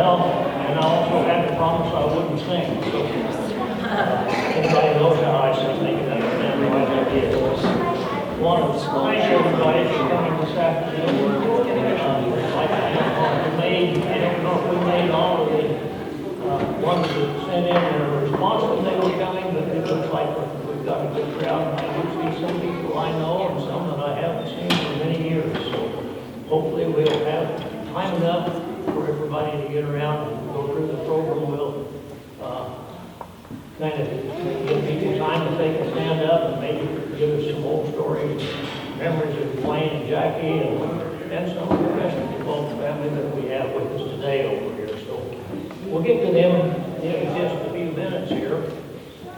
Well, and I also had to promise I wouldn't sing. So, anybody knows how I sing, they can understand why that is. Want to thank everybody for coming this afternoon. I don't know if we made all of the ones that sent in their response when they were coming, but it looks like we've got a good crowd. I do see some people I know and some that I haven't seen for many years. So hopefully we'll have time enough for everybody to get around and go through the program. We'll kind of give people time to take a stand up and maybe give us some old stories, memories of Duane and Jackie, and some of the rest of the Wolf family that we have with us today over here. So we'll get to them in just a few minutes here.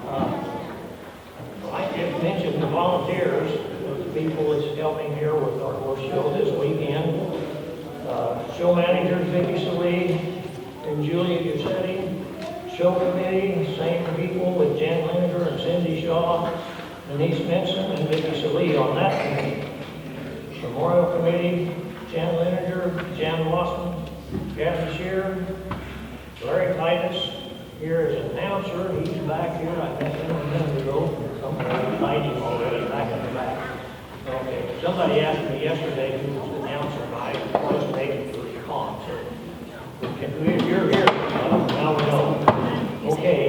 I just mentioned the volunteers, the people that's helping here with our horse show this weekend. Show managers Vicki and Julia Giuseppe. Show committee, same people with Jan Linder and Cindy Shaw, Denise Benson, and Vicki Salee on that committee. Memorial committee, Jan Linder, Jan Lawson, Kathy Shear, Larry Titus, here as an announcer. He's back here, I think, a minute ago. Somebody hiding already back in the back. Okay, somebody asked me yesterday who was the announcer, and I wasn't able to respond. So, you're here, now we know. Okay,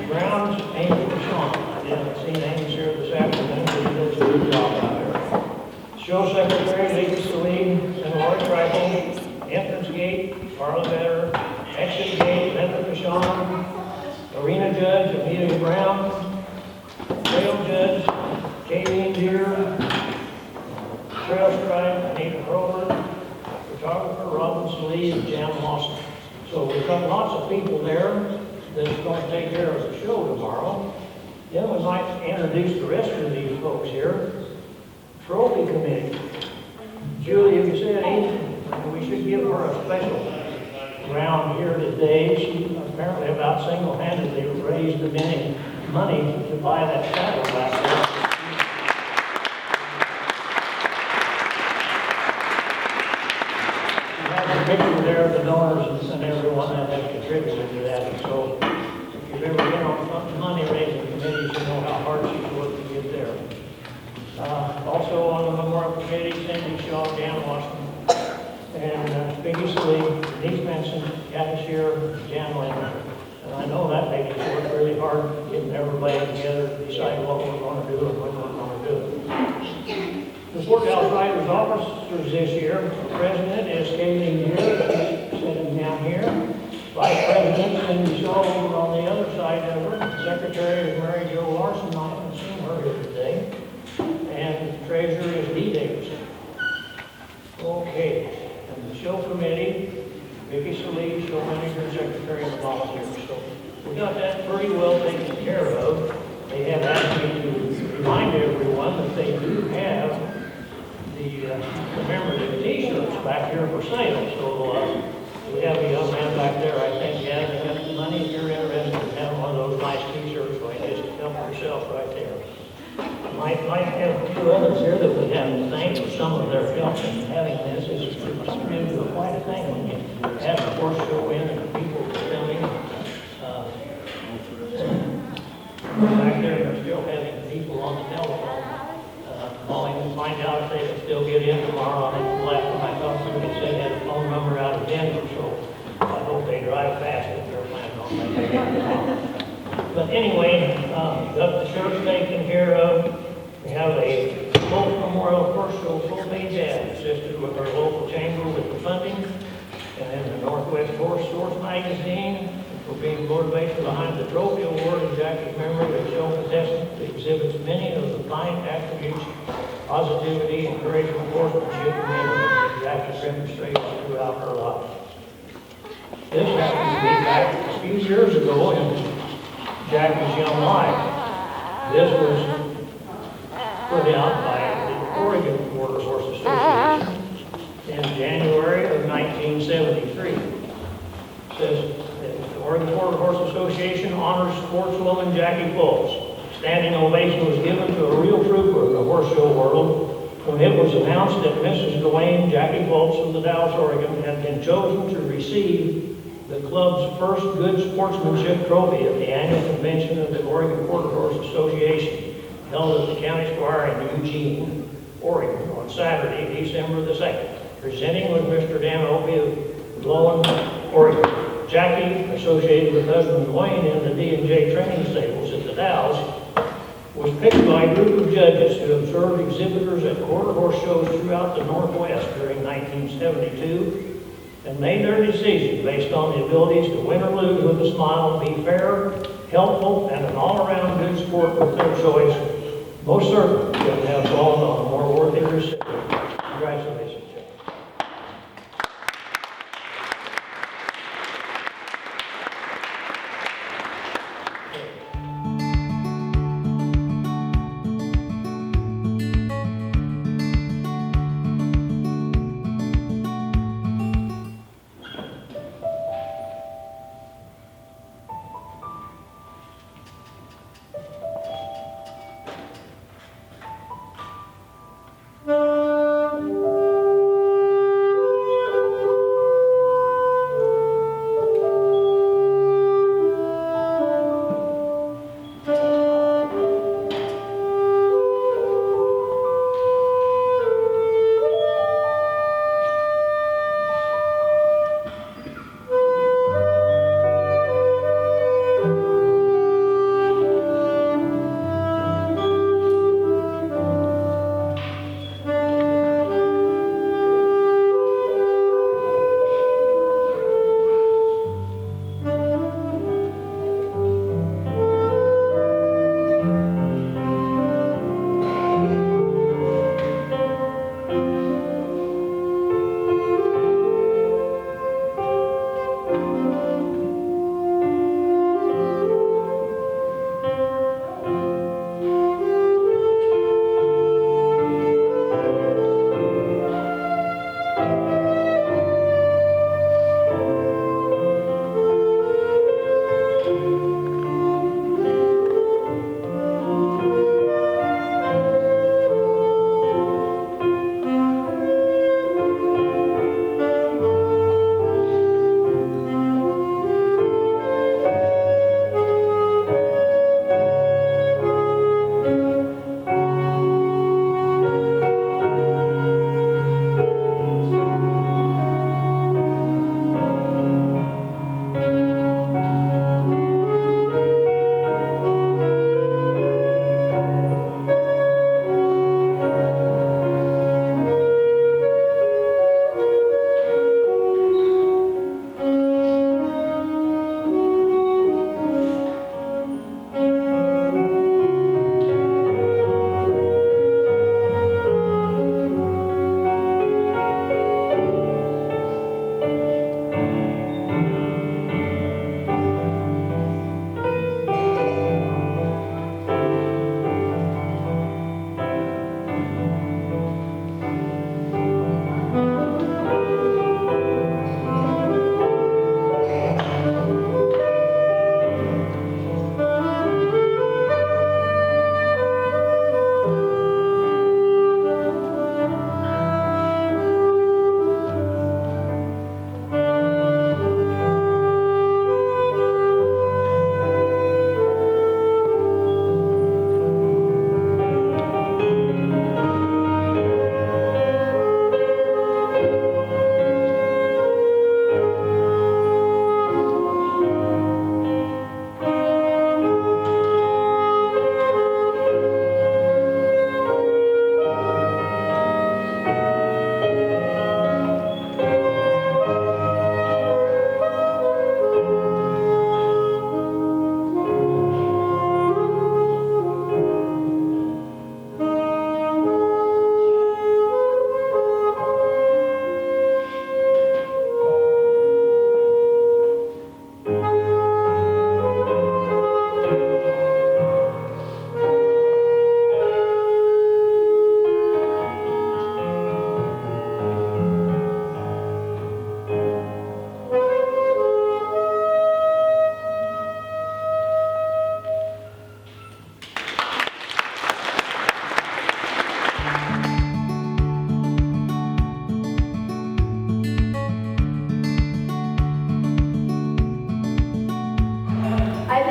grounds, Amy Sean. I didn't see Amy here this afternoon, but he does a good job out there. Show secretary, Lisa Salee, and Lori Freifel. Entrance gate, Carla Vetter. Exit gate, Linda Michon. Arena judge, Amelia Brown. Trail judge, Kaylene Deere. Trail stripe, Anita Hurlbert. Photographer, Robin Salee, and Jan Lawson. So we've got lots of people there that's going to take care of the show tomorrow. Then we might introduce the rest of these folks here. Trophy committee. Julia Giuseppe, we should give her a special round here today. She apparently about single-handedly raised the money to buy that saddle back there. Picture there of the donors and everyone that has contributed to that. So if you've ever been on money raising committees, you know how hard she's worked to get there. Also on the memorial committee, Cindy Shaw, Dan Washington, and Vicki Salee, Denise Benson, Kathy Shear, Jan Linder. And I know that lady's worked really hard getting everybody together to decide what we're going to do and when we're going to do it. The Dalles Riders officers this year, the president is Kaylene here, sitting down here. Vice President Cindy Shaw over on the other side of her. Secretary is Mary Jo Larson, I haven't seen her here today. And treasurer is Dee Davidson. Okay, and the show committee, Vicki Salee, show manager, secretary, and the volunteers. So we got that pretty well taken care of. They have asked me to remind everyone that they do have the commemorative t-shirts back here for sale. So we have a young man back there, I think, yeah, they have the money. If you're interested in having one of those nice t-shirts, so just help yourself right there. Might have a few others here that we haven't thanked for some of their help in having this. It's really quite a thing when you have the horse show in and people filming. Back there, they're still having people on the telephone calling to find out if they can still get in tomorrow. I think the last time I talked to them, they said they had a phone number out of Denver, so I hope they drive fast if they're planning on making it. But anyway, got the shirts taken care of. We have a Wolf Memorial Horse Show full-page ad assisted with our local chamber with the funding, and then the Northwest Horse Source magazine for being motivated behind the trophy award in Jackie's memory. The show contestant exhibits many of the fine attributes, positivity, encouragement, horsemanship, and Jackie's demonstrated throughout her life. This happened to be back a few years ago in Jackie's young life. This was put out by the Oregon Quarter Horse Association in January of 1973. It says that the Oregon Quarter Horse Association honors sportswoman Jackie Fulps. Standing ovation was given to a real trooper in the horse show world, when it was announced that Mrs. Duane, Jackie Wolf of the Dalles, Oregon, had been chosen to receive the club's first good sportsmanship trophy at the annual convention of the Oregon Quarter Horse Association, held at the county square in Eugene, Oregon, on Saturday, December the 2nd. Presenting was Mr. Dan Opie of Lowell, Oregon. Jackie, associated with husband Duane in the D&J training stables at the Dalles, was picked by a group of judges who observed exhibitors at quarter horse shows throughout the Northwest during 1972 and made their decision based on the abilities to win or lose with a smile, be fair, helpful, and an all-around good sport with their choice. Most certainly couldn't have fallen on a more worthy recipient. Congratulations, Jeff.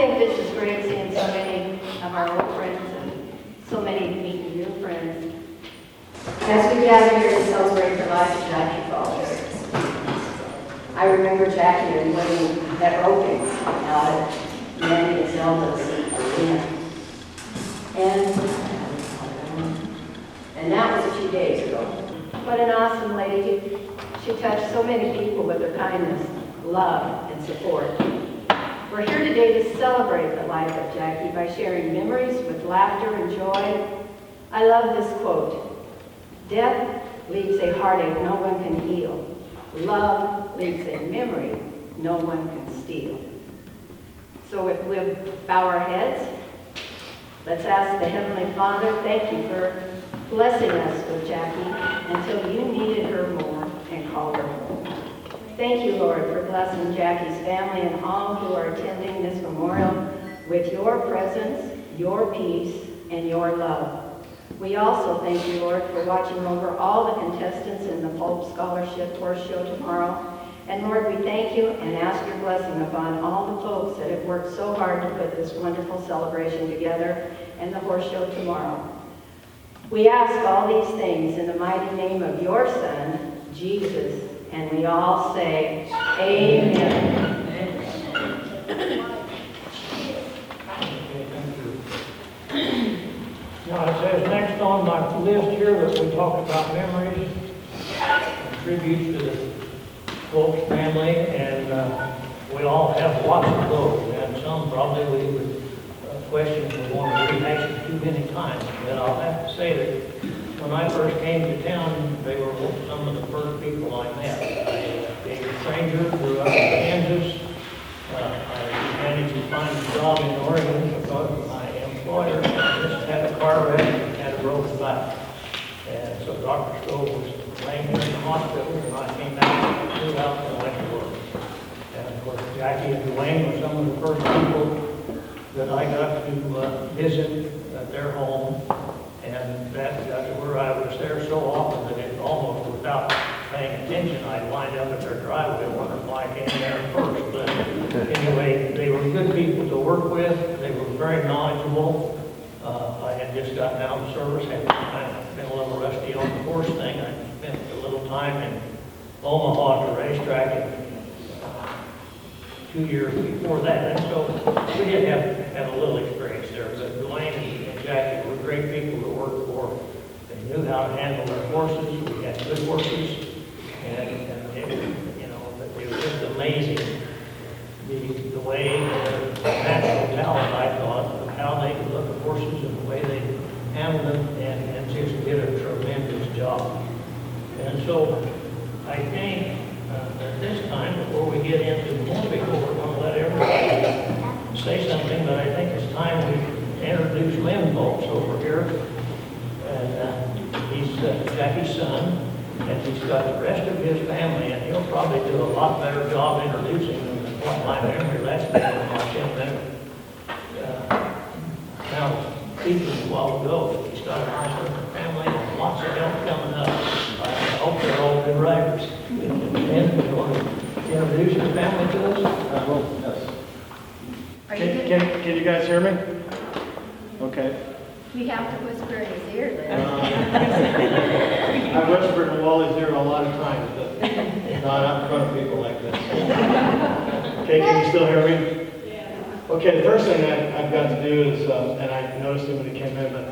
think this is great, seeing so many of our old friends and so many meeting new friends. As we gather here to celebrate the life of Jackie Fulps, I remember Jackie and Duane at Broken out at Manny and Zelda's again. And that was a few days ago. What an awesome lady. She touched so many people with her kindness, love, and support. We're here today to celebrate the life of Jackie by sharing memories with laughter and joy. I love this quote. Death leaves a heartache no one can heal. Love leaves a memory no one can steal. So if we'll bow our heads, let's ask the Heavenly Father, thank you for blessing us with Jackie until you needed her more and called her home. Thank you, Lord, for blessing Jackie's family and all who are attending this memorial with your presence, your peace, and your love. We also thank you, Lord, for watching over all the contestants in the Fulps Scholarship Horse Show tomorrow. And Lord, we thank you and ask your blessing upon all the folks that have worked so hard to put this wonderful celebration together and the horse show tomorrow. We ask all these things in the mighty name of your Son, Jesus, and we all say, Amen. Now, it says next on my list here that we talk about memories and tributes to the Fulps family, and we all have lots of those, and some probably we would question if we want to rehash it too many times. But I'll have to say that when I first came to town, they were some of the first people I met. I being a stranger, grew up in Kansas. I managed to find a job in Oregon because my employer just had a car wreck and had a broken back. And so Dr. Stowe was laying here in the hospital, and I came out, flew out, and went to work. And of course, Jackie and Duane were some of the first people that I got to visit at their home. And that's where I was there so often that it almost without paying attention, I'd wind up at their driveway wondering why I came there first. But anyway, they were good people to work with. They were very knowledgeable. I had just gotten out of service, had kind of been a little rusty on the horse thing. I spent a little time in Omaha at the racetrack and 2 years before that. And so we did have a little experience there. But Duane and Jackie were great people to work for. They knew how to handle their horses. We had good horses. And it was just amazing the way the natural talent, I thought, of how they could look at horses and the way they handled them and just did a tremendous job. And so I think at this time, before we get into more people, we're going to let everybody say something, but I think it's time we introduce Lynn Fulps over here. And he's Jackie's son, and he's got the rest of his family, and he'll probably do a lot better job introducing them than what my memory last week when I came in. Now, speaking a while ago, he's got a nice little family and lots of help coming up. I hope they're all good riders. Lynn, you want to introduce your family to us? I will, yes. Are you good? Can you guys hear me? Okay. We have to whisper in his ear then. I've whispered in Wally's ear a lot of times, but not in front of people like this. Okay, can you still hear me? Yeah. Okay, the first thing I've got to do is, and I noticed him when he came in, but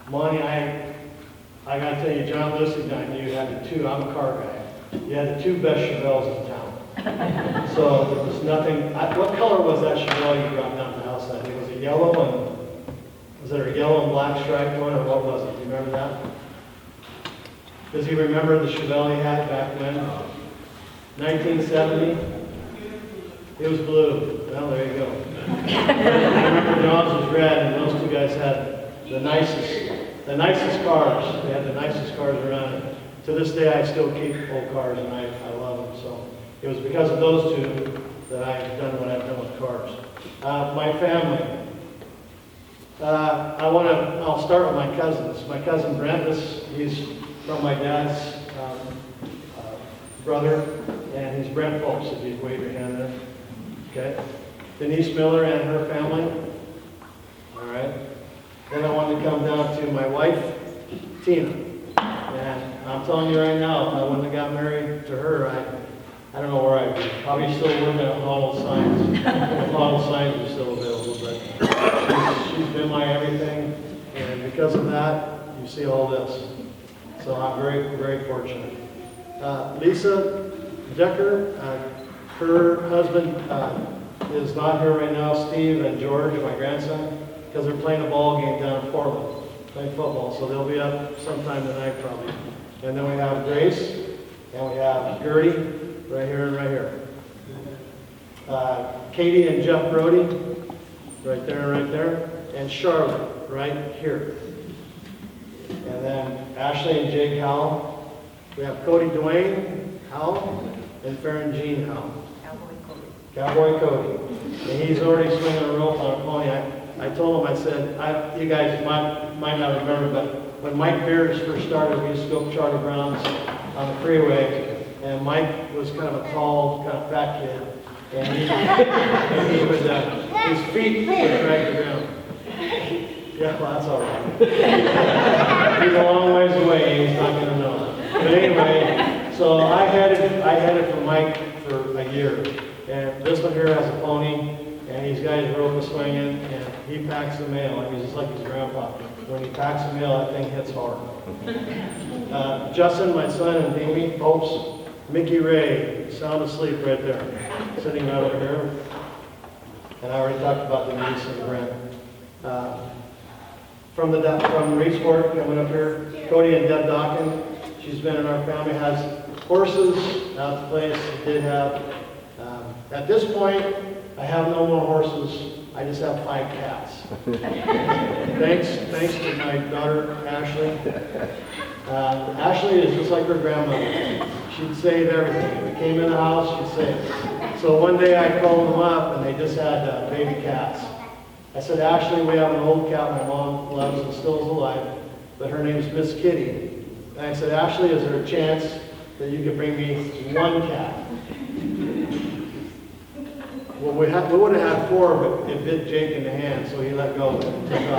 Monty, I got to tell you, John Lucy and I knew you had the two, I'm a car guy, you had the two best Chevelles in town. So there was nothing, what color was that Chevelle you brought down to the house that day? Was it yellow and, was it a yellow and black striped one, or what was it? Do you remember that? Does he remember the Chevelle he had back when? 1970? It was blue. Well, there you go. I remember John's was red, and those two guys had the nicest cars. They had the nicest cars around. And to this day, I still keep old cars, and I love them. So it was because of those two that I've done what I've done with cars. My family. I'll start with my cousins. My cousin Brent, he's from my dad's brother, and he's Brent Fulps, if you wave your hand there. Okay. Denise Miller and her family. All right. Then I wanted to come down to my wife, Tina. And I'm telling you right now, if I wouldn't have got married to her, I don't know where I'd be. Probably still working at Model Signs. If Model Signs are still available, but she's been my everything. And because of that, you see all this. So I'm very, very fortunate. Lisa Decker, her husband is not here right now. Steve and George, my grandson, because they're playing a ball game down in Portland, playing football. So they'll be up sometime tonight probably. And then we have Grace, and we have Gertie, right here and right here. Katie and Jeff Brody, right there and right there. And Charlotte, right here. And then Ashley and Jake Howell. We have Cody Duane Howell and Farron Jean Howell. Cowboy Cody. And he's already swinging a rope on a pony. I told him, I said, you guys might not remember, but when Mike Beers first started, we used to go up Charlie Brown's on the freeway, and Mike was kind of a tall, kind of fat kid, and he would, his feet would drag the ground. Yeah, well, that's all right. He's a long ways away, he's not gonna know. But anyway, so I headed for Mike for a year. And this one here has a pony, and he's got his rope swinging, and he packs the mail. I mean, just like his grandpa. When he packs the mail, that thing hits hard. Justin, my son, and Amy Fulps, Mickey Ray, sound asleep right there, sitting right over here. And I already talked about Denise and Brent. From Reedsport, coming up here, Cody and Deb Dawkins. She's been in our family, has horses out the place, did have. At this point, I have no more horses. I just have 5 cats. Thanks to my daughter, Ashley. Ashley is just like her grandmother. She'd save everything. If we came in the house, she'd save. So one day I called them up, and they just had baby cats. I said, Ashley, we have an old cat my mom loves and still is alive, but her name's Miss Kitty. And I said, Ashley, is there a chance that you could bring me 1 cat? Well, we would have had 4, but it bit Jake in the hand, so he let go and took off.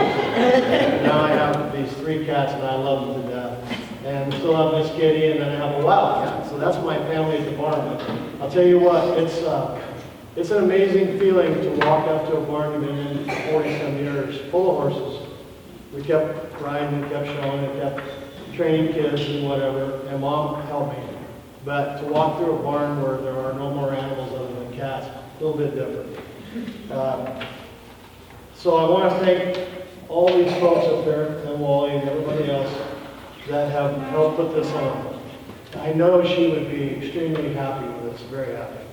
Now I have these 3 cats, and I love them to death. And we still have Miss Kitty, and then I have a wild cat. So that's my family at the barn. But I'll tell you what, it's an amazing feeling to walk up to a barn you've been in for 40-some years, full of horses. We kept riding and kept showing and kept training kids and whatever, and Mom helped me. But to walk through a barn where there are no more animals other than cats, a little bit different. So I want to thank all these folks up there, and Wally and everybody else that have helped put this on. I know she would be extremely happy with this, very happy.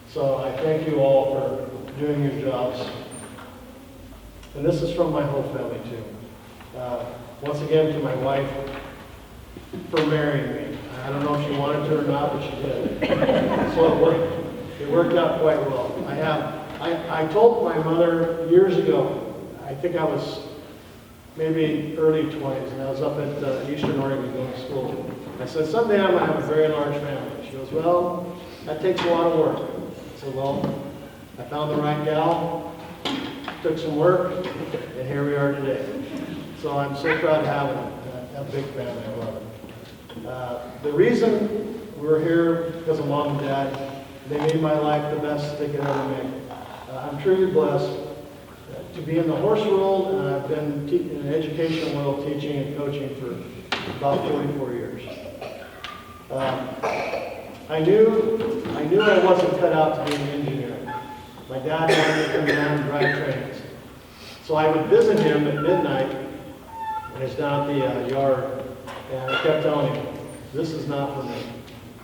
So I thank you all for doing your jobs. And this is from my whole family too. Once again to my wife for marrying me. I don't know if she wanted to or not, but she did. So it worked out quite well. I told my mother years ago, I think I was maybe early 20s, and I was up at Eastern Oregon going to school. I said, someday I'm going to have a very large family. She goes, well, that takes a lot of work. I said, well, I found the right gal, took some work, and here we are today. So I'm so proud of having a big family. I love it. The reason we're here because of Mom and Dad. They made my life the best they could ever make. I'm truly blessed to be in the horse world, and I've been in the education world, teaching and coaching for about 44 years. I knew I wasn't cut out to be an engineer. My dad wanted me to come down and drive trains. So I would visit him at midnight, and it's down at the yard, and I kept telling him, this is not for me.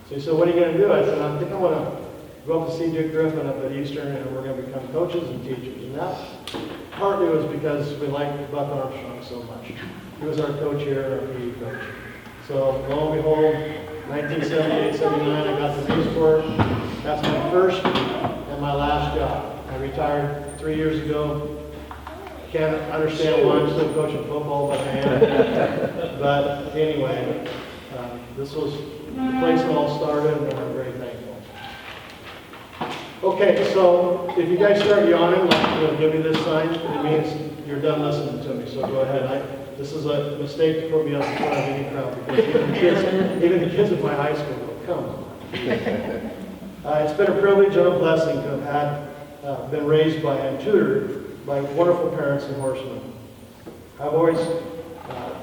So he said, what are you going to do? I said, I think I want to go up to see Dick Griffin up at Eastern, and we're going to become coaches and teachers. And that partly was because we liked Buck Armstrong so much. He was our coach here, our PE coach. So lo and behold, 1978, 79, I got to Newsport. That's my first and my last job. I retired 3 years ago. Can't understand why I'm still coaching football, but I am. But anyway, this was the place it all started, and I'm very thankful. Okay, so if you guys start yawning, like, give me this sign, it means you're done listening to me, so go ahead. This is a mistake to put me up in front of any crowd, because even the kids at my high school go, come on. It's been a privilege and a blessing to have been raised by and tutored by wonderful parents and horsemen. I've always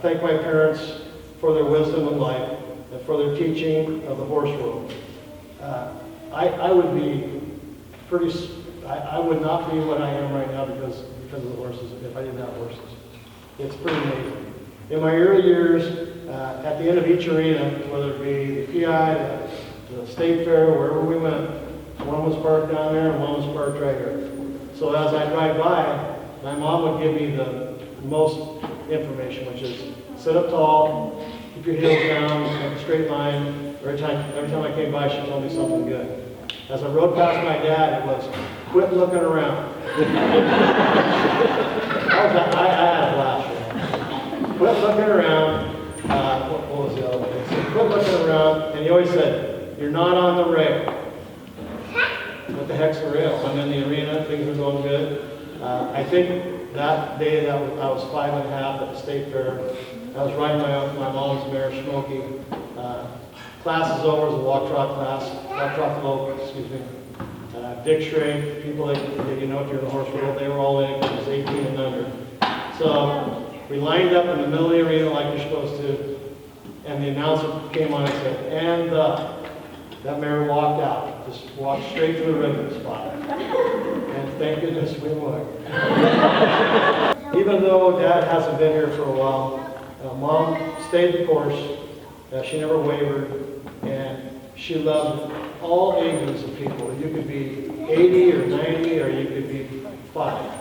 thanked my parents for their wisdom in life and for their teaching of the horse world. I would be I would not be what I am right now because of the horses, if I didn't have horses. It's pretty amazing. In my early years, at the end of each arena, whether it be the PI, the state fair, wherever we went, one was parked down there and one was parked right here. So as I drive by, my mom would give me the most information, which is sit up tall, keep your heels down, make a straight line. Every time I came by, she told me something good. As I rode past my dad, it was, quit looking around. I had a blast. Quit looking around. What was the other one? He said, quit looking around. And he always said, you're not on the rail. What the heck's the rail? I'm in the arena, things are going good. I think that day that I was 5 1/2 at the state fair. I was riding my mom's mare, Smokey. Class is over, it was a walk-trot class, walk-trot float, excuse me. Dick Schrag, people that you know if you're in the horse world, they were all in it, it was 18 and under. So we lined up in the middle of the arena like you're supposed to, and the announcer came on and said, and that mare walked out, just walked straight to the ribbon spot. And thank goodness we won. Even though Dad hasn't been here for a while, Mom stayed the course. She never wavered, and she loved all ages of people. You could be 80 or 90, or you could be 5.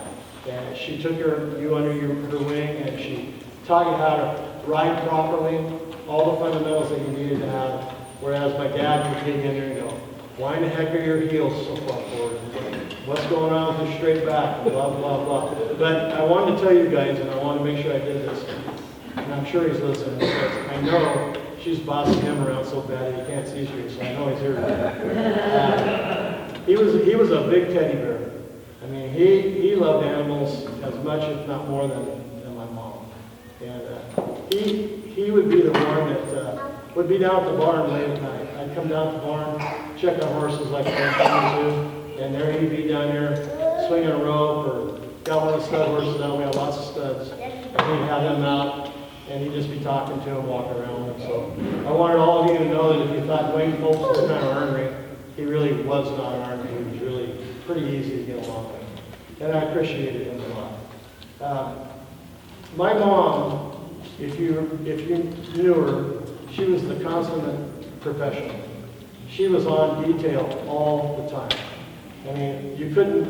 And she took you under her wing, and she taught you how to ride properly, all the fundamentals that you needed to have. Whereas my dad would dig in there and go, why in the heck are your heels so far forward? What's going on with your straight back? Blah, blah, blah. But I wanted to tell you guys, and I want to make sure I did this, and I'm sure he's listening, because I know she's bossing him around so bad he can't see straight, so I know he's here today. He was a big teddy bear. I mean, he loved animals as much, if not more, than my mom. And he would be the one that would be down at the barn late at night. I'd come down to the barn, check on horses like I do, and there he'd be down there swinging a rope, or got one of the stud horses out. We have lots of studs. And he'd have them out, and he'd just be talking to him, walking around with him. So I wanted all of you to know that if you thought Duane Fulps was kind of ornery, he really was not ornery. He was really pretty easy to get along with. And I appreciated him a lot. My mom, if you knew her, she was the consummate professional. She was on detail all the time. I mean, you couldn't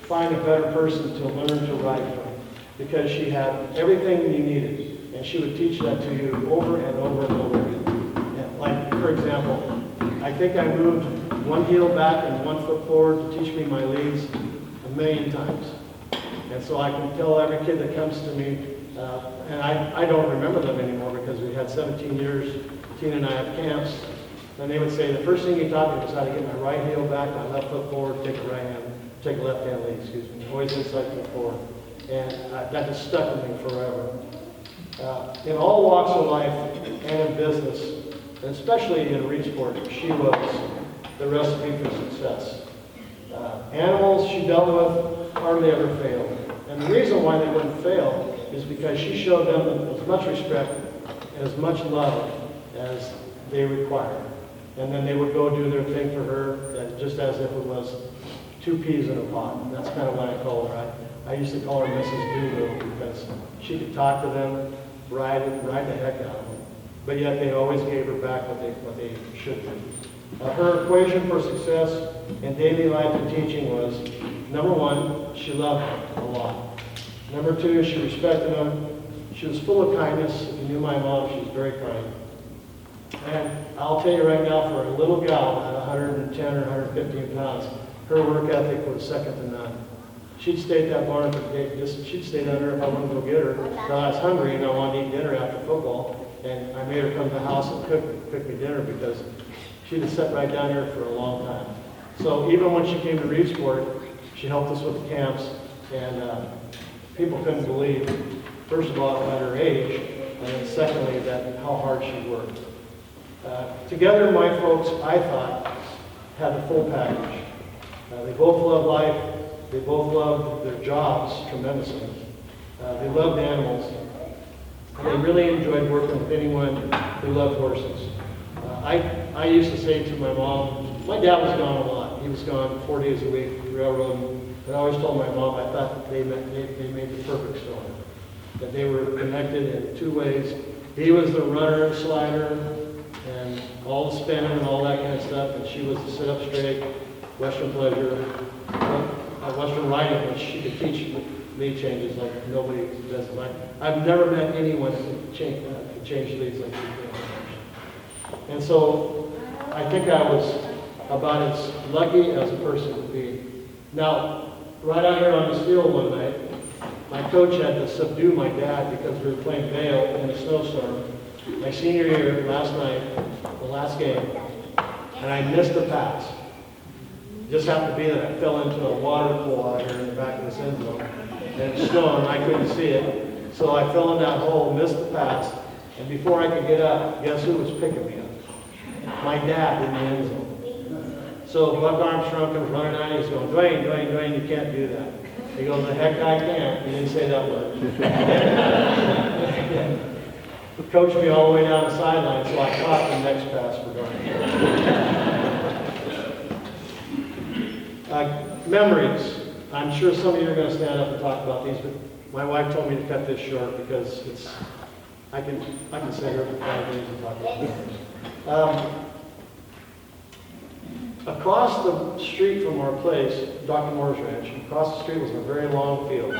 find a better person to learn to ride from, because she had everything you needed, and she would teach that to you over and over and over again. And like, for example, I think I moved one heel back and 1 foot forward to teach me my leads a million times. And so I can tell every kid that comes to me, and I don't remember them anymore because we had 17 years, Tina and I have camps, and they would say, the first thing you taught me was how to get my right heel back, my left foot forward, take a left hand lead, excuse me, always inside foot forward. And that just stuck with me forever. In all walks of life and in business, and especially in reed sport, she was the recipe for success. Animals she dealt with hardly ever failed. And the reason why they wouldn't fail is because she showed them as much respect and as much love as they required. And then they would go do their thing for her, just as if it was 2 peas in a pod. And that's kind of what I call her. I used to call her Mrs. Doolittle because she could talk to them, ride the heck out of them. But yet they always gave her back what they should do. Her equation for success in daily life and teaching was, number 1, she loved them a lot. Number 2, she respected them. She was full of kindness. If you knew my mom, she was very kind. And I'll tell you right now, for a little gal at 110 or 115 pounds, her work ethic was second to none. She'd stay at that barn for days. She'd stay down there if I wanted to go get her. Until I was hungry and I wanted to eat dinner after football. And I made her come to the house and cook me dinner because she'd have sat right down here for a long time. So even when she came to Reedsport, she helped us with the camps, and people couldn't believe, first of all, at her age, and then secondly, that how hard she worked. Together, my folks, I thought, had the full package. They both loved life. They both loved their jobs tremendously. They loved animals. They really enjoyed working with anyone who loved horses. I used to say to my mom, my dad was gone a lot. He was gone 4 days a week, railroading. But I always told my mom I thought they made the perfect storm. That they were connected in two ways. He was the runner, slider, and all the spinning and all that kind of stuff, and she was the sit-up straight, Western pleasure, Western riding, which she could teach lead changes like nobody does. I've never met anyone who could change leads like she did. And so I think I was about as lucky as a person could be. Now, right out here on this field one night, my coach had to subdue my dad because we were playing Vail in a snowstorm. My senior year, last night, the last game, and I missed a pass. It just happened to be that I fell into a water pool out here in the back of this end zone. And it's snowing, I couldn't see it. So I fell in that hole, missed the pass, and before I could get up, guess who was picking me up? My dad in the end zone. So Buck Armstrong comes running out, he's going, Duane, you can't do that. He goes, the heck I can't. He didn't say that word. Coached me all the way down the sideline, so I caught the next pass for Duane. Memories. I'm sure some of you are going to stand up and talk about these, but my wife told me to cut this short because I can sit here for 5 days and talk about memories. Across the street from our place, Dr. Moore's Ranch, across the street was a very long field,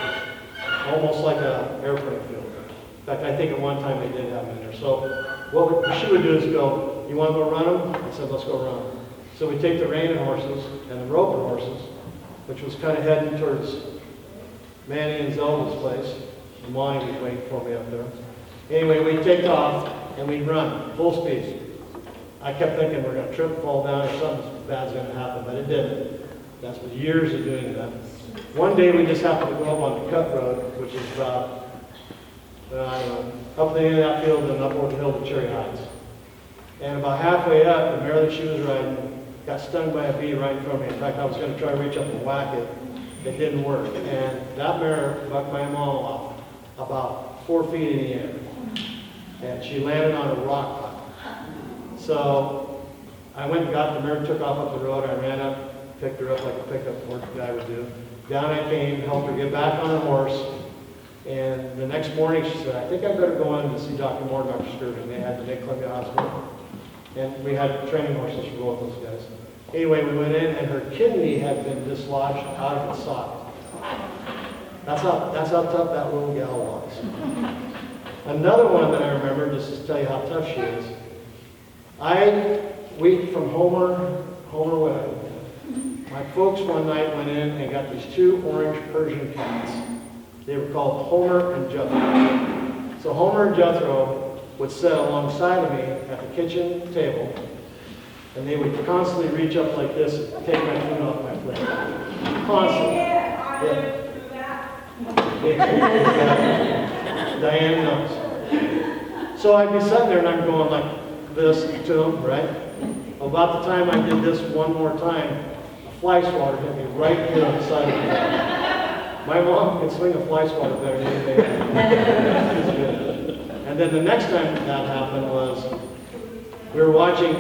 almost like an airplane field. In fact, I think at one time they did have them in there. So what she would do is go, you want to go run them? I said, let's go run them. So we take the reining horses and the roping horses, which was kind of heading towards Manny and Zelda's place. And Wally was waiting for me up there. Anyway, we'd take off and we'd run full speed. I kept thinking we're going to trip, fall down, or something bad's going to happen, but it didn't. That's been years of doing that. One day we just happened to go up on the cut road, which is about, I don't know, up the end of that field and up over the hill to Cherry Heights. And about halfway up, the mare that she was riding got stung by a bee right in front of me. In fact, I was going to try to reach up and whack it. It didn't work. And that mare bucked my mom off about 4 feet in the air. And she landed on a rock pile. So I went and got the mare, took off up the road. I ran up, picked her up like a pickup horse guy would do. Down I came, helped her get back on the horse. And the next morning she said, I think I better go in to see Dr. Moore and Dr. Sturgeon. They had the Nick Columbia Hospital. And we had training horses for both those guys. Anyway, we went in and her kidney had been dislodged out of its socket. That's how tough that little gal was. Another one that I remember, just to tell you how tough she is, we from Homer Way. My folks one night went in and got these 2 orange Persian cats. They were called Homer and Jethro. So Homer and Jethro would sit alongside of me at the kitchen table, and they would constantly reach up like this and take my food off my plate. Constantly. Yeah. Diane knows. So I'd be sitting there and I'm going like this to them, right? About the time I did this one more time, a fly swatter hit me right here on the side of the head. My mom could swing a fly swatter better than anybody. And then the next time that happened was we were watching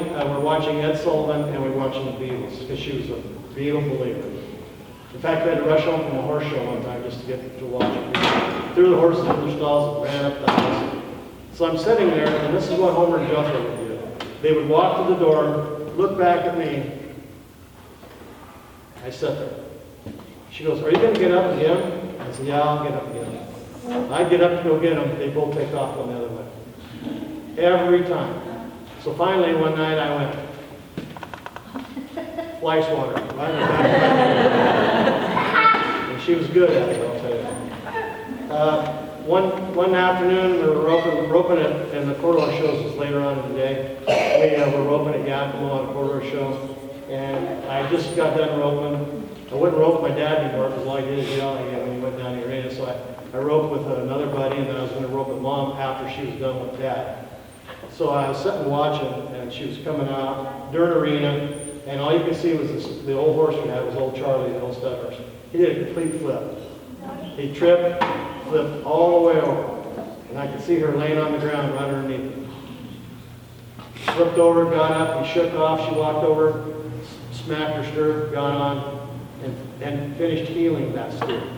Ed Sullivan and we were watching the Beatles because she was a Beatle believer. In fact, we had to rush home from a horse show one time just to get to watch it. Threw the horses in their stalls and ran up the house. So I'm sitting there, and this is what Homer and Jethro would do. They would walk to the door, look back at me. I sat there. She goes, are you going to get up and get him? I said, yeah, I'll get up and get him. I get up to go get him. They both take off going the other way. Every time. So finally, one night I went, fly swatter. Right in the back. And she was good at it, I'll tell you. One afternoon, we were roping it, and the corridor shows was later on in the day. We were roping at Yakima on a corridor show. And I just got done roping. I wouldn't rope my dad anymore because all I did is yell at him when he went down the arena. So I roped with another buddy, and then I was going to rope with Mom after she was done with Dad. So I was sitting watching, and she was coming out, dirt arena, and all you could see was the old horse we had was old Charlie, the old stud horse. He did a complete flip. He tripped, flipped all the way over, and I could see her laying on the ground right underneath him. Flipped over, got up, he shook off, she walked over, smacked her stirrup, got on, and finished healing that stirrup.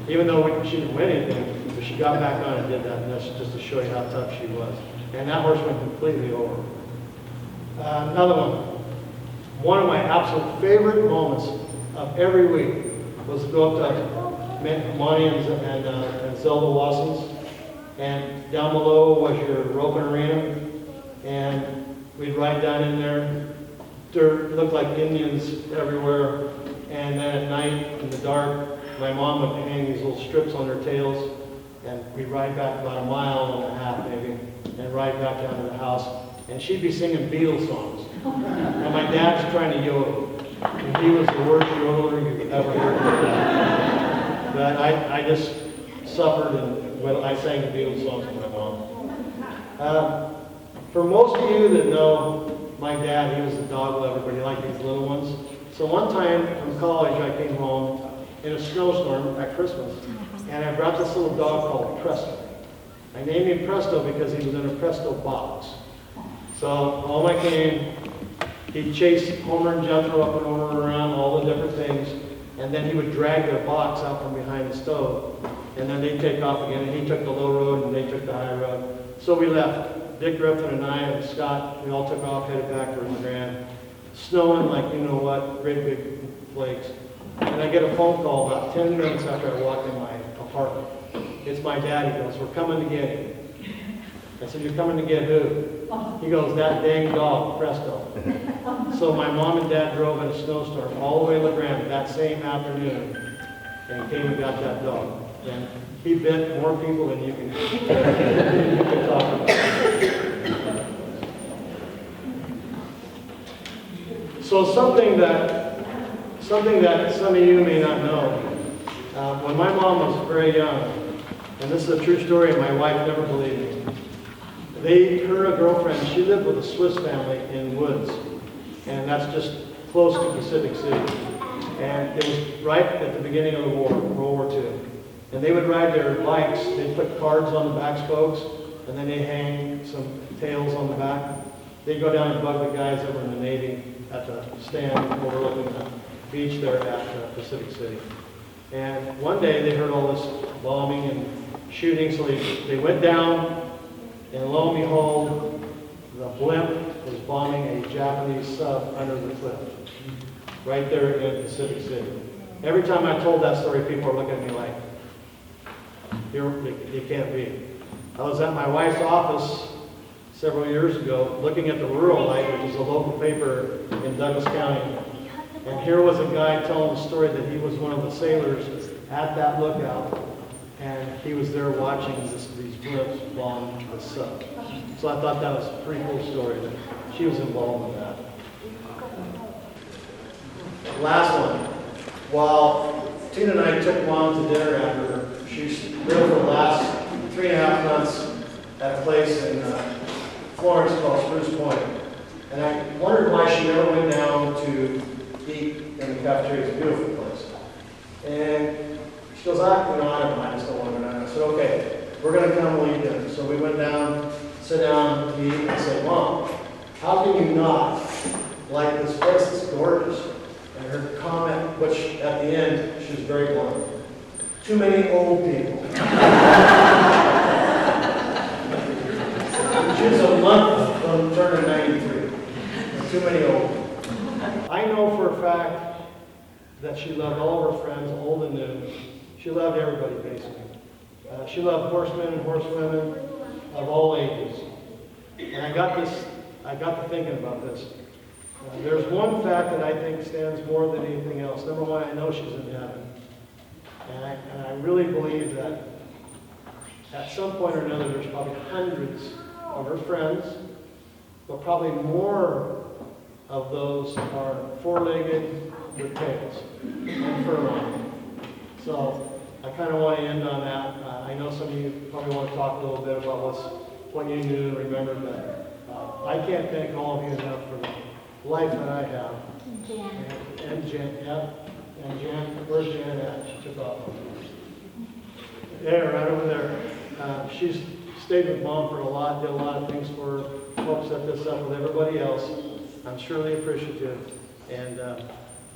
Even though she didn't win anything, but she got back on and did that, and that's just to show you how tough she was. And that horse went completely over. Another one. One of my absolute favorite moments of every week was to go up to Monty and Zelda Wasson's, and down below was your roping arena, and we'd ride down in there. Dirt looked like Indians everywhere, and then at night in the dark, my mom would hang these little strips on her tails, and we'd ride back about 1.5 miles maybe, and ride back down to the house, and she'd be singing Beatles songs. And my dad's trying to yodel, and he was the worst yodeler you've ever heard. But I just suffered, and when I sang the Beatles songs with my mom. For most of you that know my dad, he was the dog lover, but he liked these little ones. So one time from college, I came home in a snowstorm at Christmas, and I brought this little dog called Presto. I named him Presto because he was in a Presto box. So home I came, he'd chase Homer and Jethro up and over and around, all the different things, and then he would drag their box out from behind the stove, and then they'd take off again, and he took the low road and they took the high road. So we left. Dick Griffin and I and Scott, we all took off, headed back to the Grand. Snowing like you know what, great big flakes. And I get a phone call about 10 minutes after I walk in my apartment. It's my dad. He goes, "We're coming to get you." I said, "You're coming to get who?" He goes, "That dang dog, Presto." So my mom and dad drove in a snowstorm all the way to La Grande that same afternoon and came and got that dog. And he bit more people than you can talk about. So something that some of you may not know, when my mom was very young, and this is a true story, and my wife never believed me. Her girlfriend, she lived with a Swiss family in Woods, and that's just close to Pacific City. And it was right at the beginning of the war, World War II. And they would ride their bikes, they'd put cards on the back spokes, and then they'd hang some tails on the back. They'd go down and bug the guys that were in the Navy at the stand overlooking the beach there at Pacific City. And one day they heard all this bombing and shooting, so they went down, and lo and behold, the blimp was bombing a Japanese sub under the cliff, right there in Pacific City. Every time I told that story, people are looking at me like, you can't be. I was at my wife's office several years ago looking at the Rural Light, which is a local paper in Douglas County. And here was a guy telling the story that he was one of the sailors at that lookout, and he was there watching these blimps bomb the sub. So I thought that was a pretty cool story that she was involved in that. Last one. While Tina and I took Mom to dinner after her, she lived for the last 3.5 months at a place in Florence called Spruce Point. And I wondered why she never went down to eat in the cafeteria. It's a beautiful place. And she goes, I don't mind, I just don't want to go down. I said, okay, we're going to come and eat dinner. So we went down, sit down, eat, and I said, Mom, how can you not like this place? It's gorgeous. And her comment, which at the end, she was very blunt. Too many old people. She was a month from turning 93. Too many old people. I know for a fact that she loved all of her friends, old and new. She loved everybody, basically. She loved horsemen and horsewomen of all ages. And I got to thinking about this. There's one fact that I think stands more than anything else. Number one, I know she's in heaven. And I really believe that at some point or another, there's probably hundreds of her friends, but probably more of those are four-legged with tails and fur on them. So I kind of want to end on that. I know some of you probably want to talk a little bit about what you knew and remembered, but I can't thank all of you enough for the life that I have. And Jan, yeah. And Jan, where's Jan at? She took off. There, right over there. She's stayed with Mom for a lot, did a lot of things for her, helped set this up with everybody else. I'm surely appreciative. And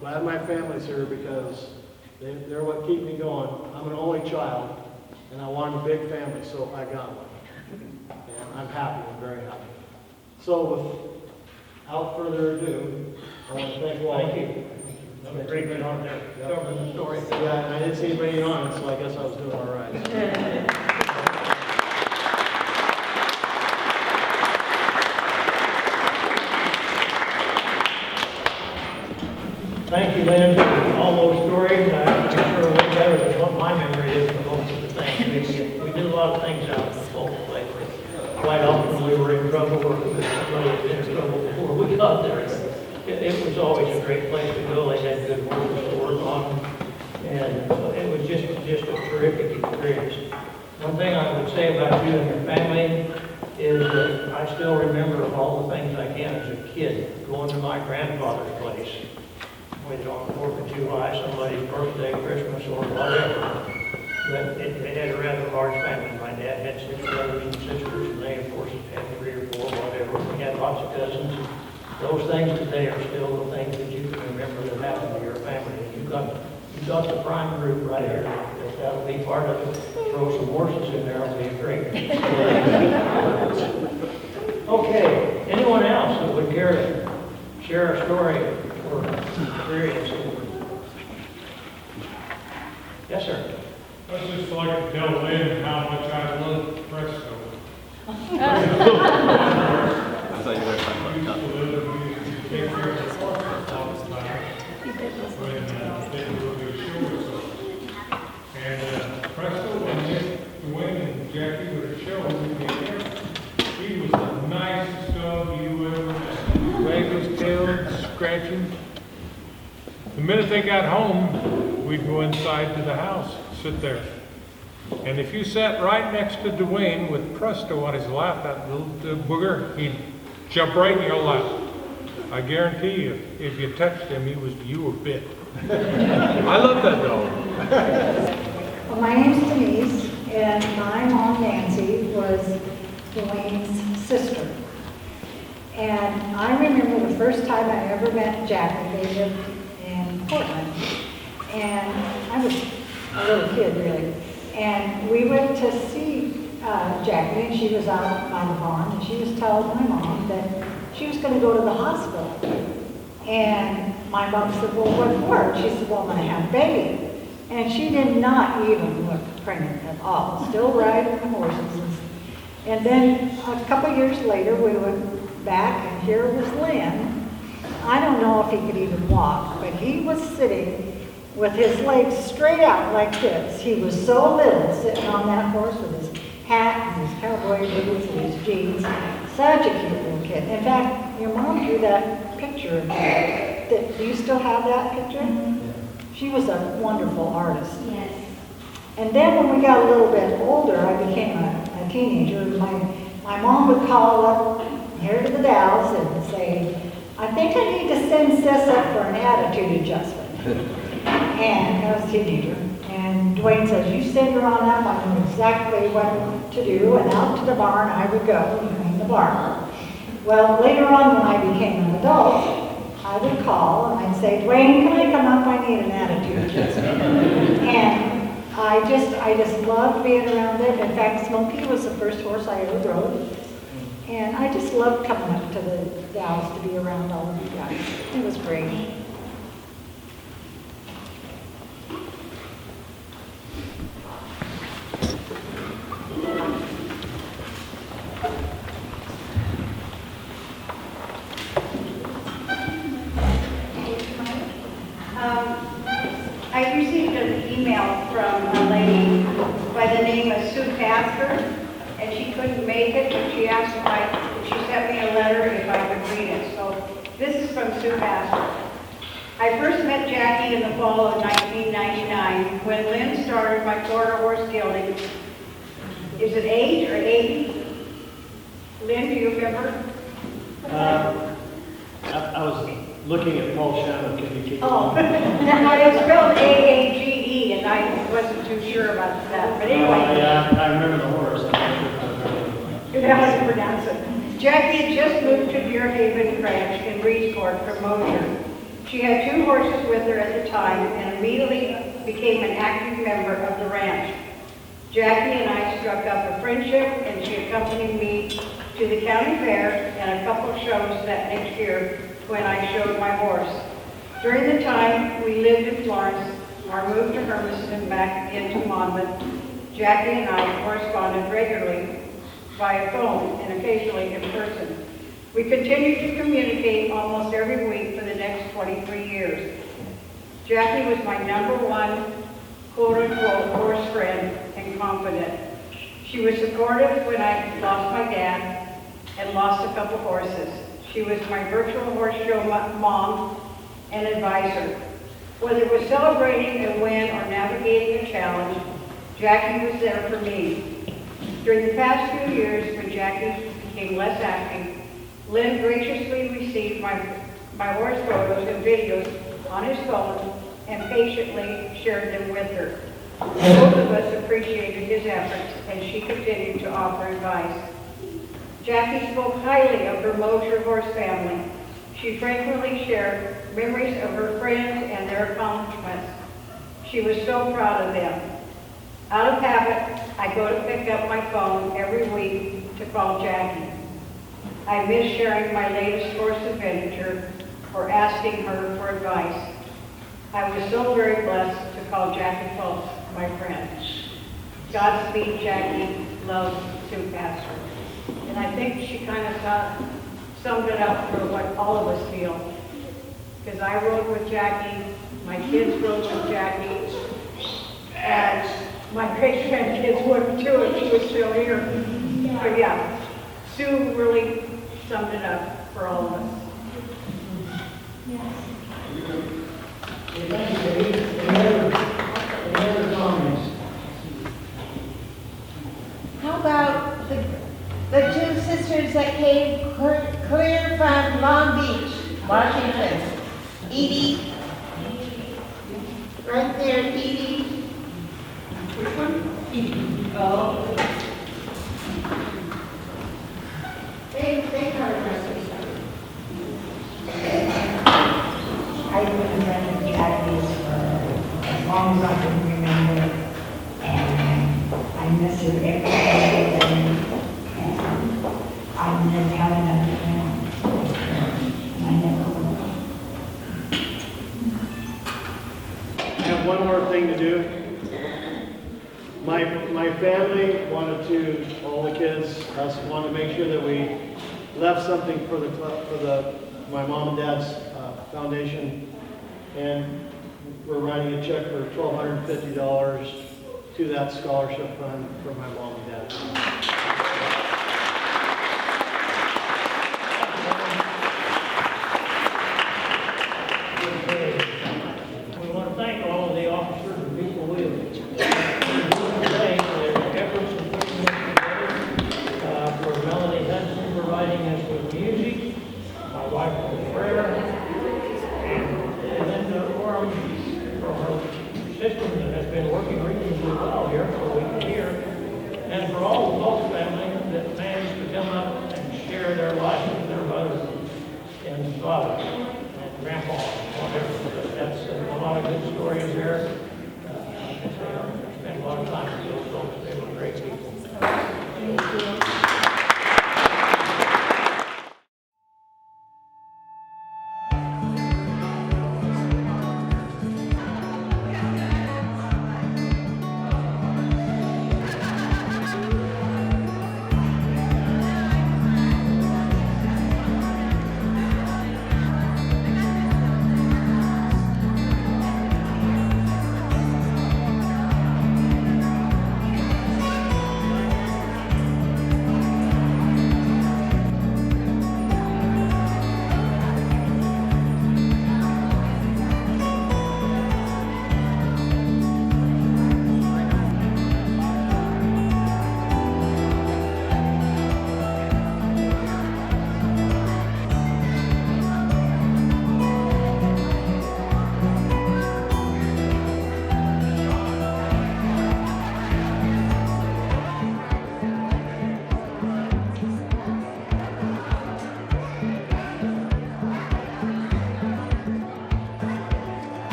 glad my family's here because they're what keep me going. I'm an only child, and I wanted a big family, so I got one. And I'm happy, I'm very happy. So without further ado, I want to thank Wally. Thank you. That was great bit on there, covering the story. Yeah, and I didn't see anybody on it, so I guess I was doing all right. Thank you, Lynn, for all those stories. I'm sure way better than what my memory is for most of the things. We did a lot of things out in the folk place. Quite often we were in trouble or somebody had been in trouble before we got there. It was always a great place to go. They had good workers to work on. And it was just a terrific experience. One thing I would say about you and your family is that I still remember all the things I can as a kid, going to my grandfather's place. Whether on the 4th of July, somebody's birthday, Christmas, or whatever. But it had a rather large family. My dad had 6 brothers and sisters, and they, of course, had 3 or 4, whatever. We had lots of cousins. Those things today are still the things that you can remember that happened to your family. You got the prime group right here. If that'll be part of it, throw some horses in there, it'll be great. Okay, anyone else that would care to share a story or experience? Yes, sir. I'd just like to tell Lynn how much I love Presto. I thought you were talking about We used to take care of the horses all the time when they were doing shows. And Presto, when Duane and Jackie were at shows, he was the nicest dog you ever met. Wag his tail, scratching. The minute they got home, we'd go inside to the house, sit there. And if you sat right next to Duane with Presto on his lap, that little booger, he'd jump right in your lap. I guarantee you, if you touched him, you were bit. I love that dog. Well, my name's Denise, and my mom, Nancy, was Duane's sister. And I remember the first time I ever met Jackie. They lived in Portland. And I was a little kid, really. And we went to see Jackie, and she was out by the barn, and she was telling my mom that she was going to go to the hospital. And my mom said, well, what for? She said, well, I'm going to have a baby. And she did not even look pregnant at all, still riding the horses. And then a couple years later, we went back, and here was Lynn. I don't know if he could even walk, but he was sitting with his legs straight out like this. He was so little, sitting on that horse with his hat and his cowboy boots and his jeans. Such a cute little kid. In fact, your mom drew that picture of him. Do you still have that picture? She was a wonderful artist. Yes. And then when we got a little bit older, I became a teenager. My mom would call up here to the Dalles and say, I think I need to send Sis up for an attitude adjustment. And I was a teenager. And Duane says, you send her on up, I know exactly what to do. And out to the barn I would go, in the barn. Well, later on when I became an adult, I would call and I'd say, Duane, can I come up? I need an attitude adjustment. And I just loved being around them. In fact, Smokey was the first horse I ever rode. And I just loved coming up to the Dalles to be around all of you guys. It was great. I received an email from a lady by the name of Sue Tasker, and she couldn't make it, but she asked if she sent me a letter if I would read it. So this is from Sue Pastor. I first met Jackie in the fall of 1999 when Lynn started my quarter horse gelding. Is it 8 or 80? Lynn, do you remember? I was looking at Paul Shannon, can you keep? Oh, it's spelled A-A-G-E, and I wasn't too sure about that, but anyway. Yeah, I remember the horse. I'm not sure if I remember. How to pronounce it. Jackie had just moved to Deer Haven Ranch in Reedsport from Mosier. She had 2 horses with her at the time and immediately became an active member of the ranch. Jackie and I struck up a friendship, and she accompanied me to the county fair and a couple shows that next year when I showed my horse. During the time we lived in Florence, our move to Hermiston back into Monmouth, Jackie and I corresponded regularly via phone and occasionally in person. We continued to communicate almost every week for the next 23 years. Jackie was my #1 quote-unquote horse friend and confidant. She was supportive when I lost my dad and lost a couple horses. She was my virtual horse show mom and advisor. Whether it was celebrating a win or navigating a challenge, Jackie was there for me. During the past few years, when Jackie became less active, Lynn graciously received my horse photos and videos on his phone and patiently shared them with her. Both of us appreciated his efforts, and she continued to offer advice. Jackie spoke highly of her Mosier horse family. She frequently shared memories of her friends and their accomplishments. She was so proud of them. Out of habit, I go to pick up my phone every week to call Jackie. I miss sharing my latest horse adventure or asking her for advice. I was so very blessed to call Jackie Fulps my friend. Godspeed, Jackie. Love, Sue Pastor. And I think she kind of summed it up for what all of us feel. Because I rode with Jackie, my kids rode with Jackie, and my great-grandkids would too if she was still here. But yeah, Sue really summed it up for all of us. How about the 2 sisters that came clear from Long Beach, Washington? Edie, right there, Edie. Which one? Edie. Oh. They covered us. I've been friends with Jackie's for as long as I can remember, and I miss her every day, and I've never had another friend, and I never will. I have one more thing to do. My family wanted to, all the kids, us wanted to make sure that we left something for the club, for my mom and dad's foundation, and we're writing a check for $1,250 to that scholarship fund for my mom and dad. We want to thank all of the officers and people with today for their efforts in putting this together. For Melanie Hudson providing us with music, my wife was prayer, and Linda Orm for her system that has been working reasonably well here for a week here, and for all the Fulps family that managed to come up and share their life with their mothers and fathers and grandpa, whatever. That's a lot of good stories there.